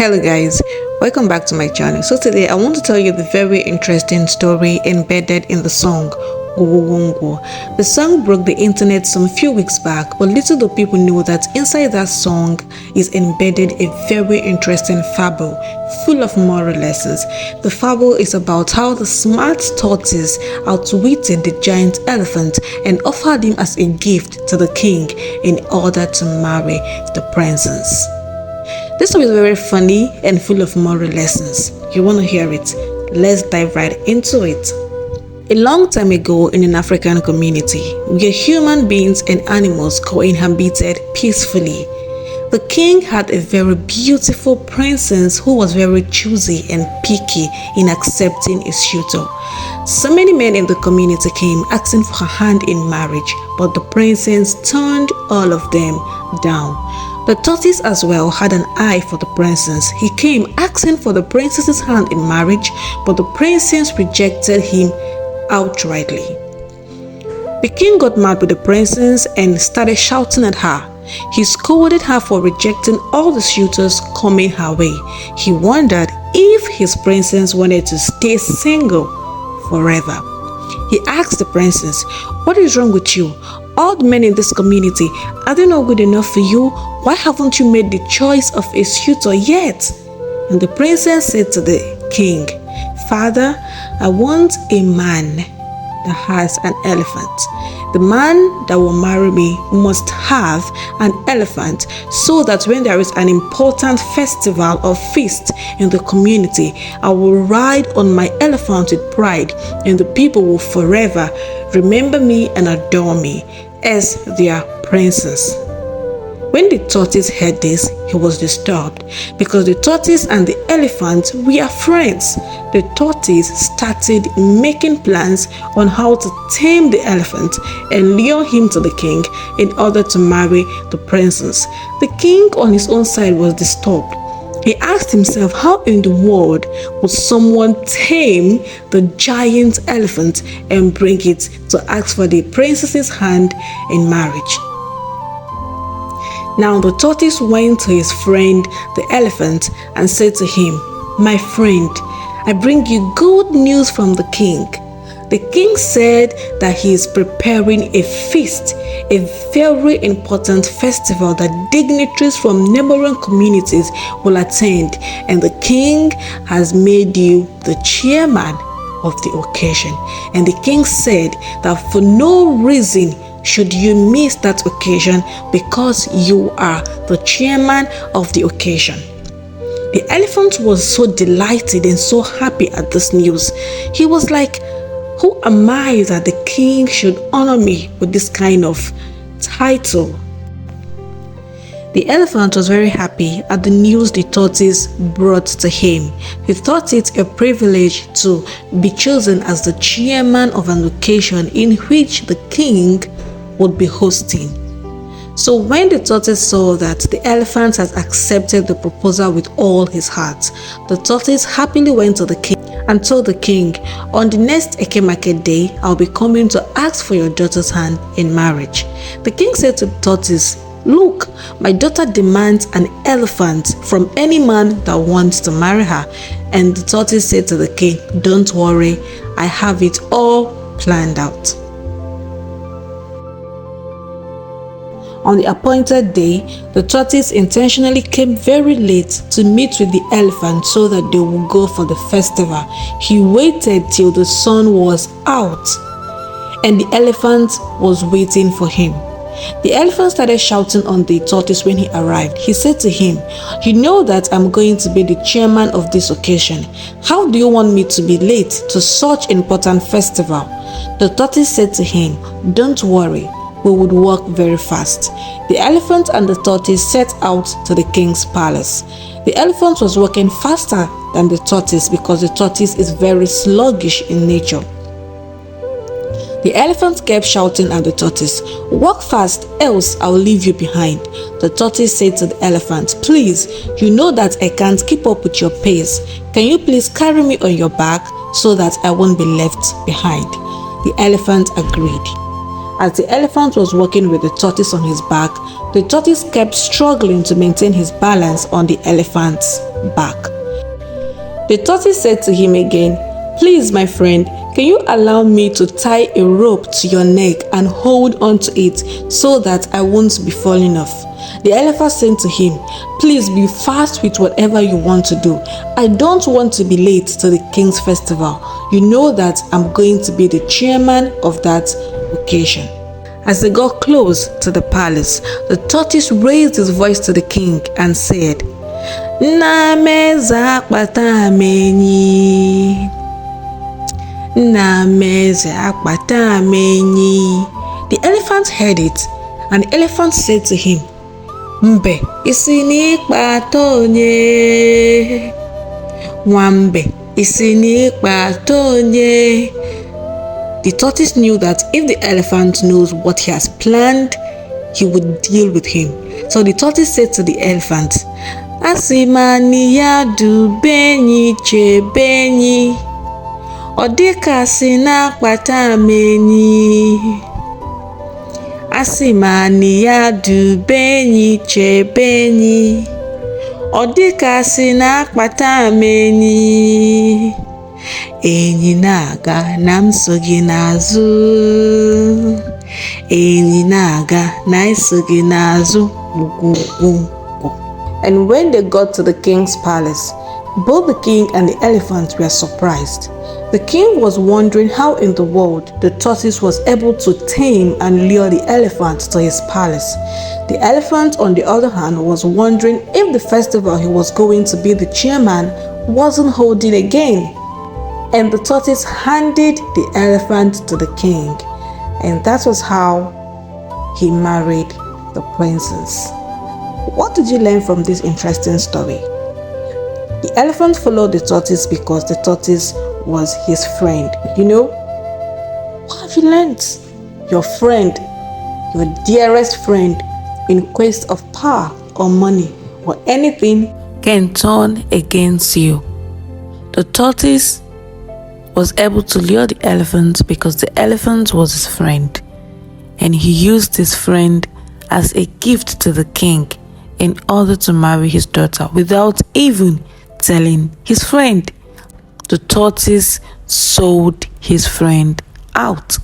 Hello guys, welcome back to my channel. So today I want to tell you the very interesting story embedded in the song Wongo. The song broke the internet some few weeks back, but little do people know that inside that song is embedded a very interesting fable full of moral lessons. The fable is about how the smart tortoise outwitted the giant elephant and offered him as a gift to the king in order to marry the princess. This story is very funny and full of moral lessons. You want to hear it? Let's dive right into it. A long time ago in an African community, where human beings and animals cohabited peacefully, the king had a very beautiful princess who was very choosy and picky in accepting a suitor. So many men in the community came asking for her hand in marriage, but the princess turned all of them down. The tortoise as well had an eye for the princess. He came asking for the princess's hand in marriage, but the princess rejected him outrightly. The king got mad with the princess and started shouting at her. He scolded her for rejecting all the suitors coming her way. He wondered if his princess wanted to stay single forever. He asked the princess, "What is wrong with you? All the men in this community, are they not good enough for you? Why haven't you made the choice of a suitor yet?" And the princess said to the king, "Father, I want a man that has an elephant. The man that will marry me must have an elephant, so that when there is an important festival or feast in the community, I will ride on my elephant with pride, and the people will forever remember me and adore me as their princess." When the tortoise heard this, he was disturbed because the tortoise and the elephant were friends. The tortoise started making plans on how to tame the elephant and lure him to the king in order to marry the princess. The king on his own side was disturbed. He asked himself, how in the world would someone tame the giant elephant and bring it to ask for the princess's hand in marriage? Now the tortoise went to his friend the elephant and said to him, "My friend, I bring you good news from the king." The king said that he is preparing a feast, a very important festival that dignitaries from neighboring communities will attend, and the king has made you the chairman of the occasion. And the king said that for no reason should you miss that occasion because you are the chairman of the occasion. The elephant was so delighted and so happy at this news. He was like, "Who am I that the king should honor me with this kind of title?" The elephant was very happy at the news the tortoise brought to him. He thought it a privilege to be chosen as the chairman of an occasion in which the king would be hosting. So when the tortoise saw that the elephant has accepted the proposal with all his heart, the tortoise happily went to the king and told the king, "On the next Eke market day, I'll be coming to ask for your daughter's hand in marriage." The king said to the tortoise, "Look, my daughter demands an elephant from any man that wants to marry her." And the tortoise said to the king, "Don't worry, I have it all planned out." On the appointed day, the tortoise intentionally came very late to meet with the elephant so that they would go for the festival. He waited till the sun was out, and the elephant was waiting for him. The elephant started shouting on the tortoise when he arrived. He said to him, "You know that I'm going to be the chairman of this occasion. How do you want me to be late to such important festival?" The tortoise said to him, "Don't worry, we would walk very fast." The elephant and the tortoise set out to the king's palace. The elephant was walking faster than the tortoise because the tortoise is very sluggish in nature. The elephant kept shouting at the tortoise, "Walk fast, else I'll leave you behind." The tortoise said to the elephant, "Please, you know that I can't keep up with your pace. Can you please carry me on your back so that I won't be left behind?" The elephant agreed. As the elephant was walking with the tortoise on his back, the tortoise kept struggling to maintain his balance on the elephant's back. The tortoise said to him again, "Please, my friend, can you allow me to tie a rope to your neck and hold on to it so that I won't be falling off?" The elephant said to him, "Please be fast with whatever you want to do. I don't want to be late to the king's festival. You know that I'm going to be the chairman of that occasion." As they got close to the palace, the tortoise raised his voice to the king and said, "Nna m eze akpata m enyi. Nna m eze akpata m enyi." The elephant heard it, and the elephant said to him, "Mbe isi n'ikpata onye? Nwambe isi n'ikpata onye?" The tortoise knew that if the elephant knows what he has planned, he would deal with him. So the tortoise said to the elephant, "Asimani ya dubenyi chebenyi. Odika sina kpata menyi. Asimani ya dubenyi chebenyi. Odika sina kpata menyi. Enyi na-aga na m so gị n'azụ. Enyi na-aga na m so gị n'azụ. And when they got to the king's palace, both the king and the elephant were surprised. The king was wondering how in the world the tortoise was able to tame and lure the elephant to his palace. The elephant, on the other hand, was wondering if the festival he was going to be the chairman wasn't holding again. And the tortoise handed the elephant to the king, and that was how he married the princess. What did you learn from this interesting story? The elephant followed the tortoise because the tortoise was his friend. You know, what have you learned? Your friend, your dearest friend, in quest of power or money or anything, can turn against you. The tortoise was able to lure the elephant because the elephant was his friend, and he used his friend as a gift to the king in order to marry his daughter without even telling his friend. The tortoise sold his friend out.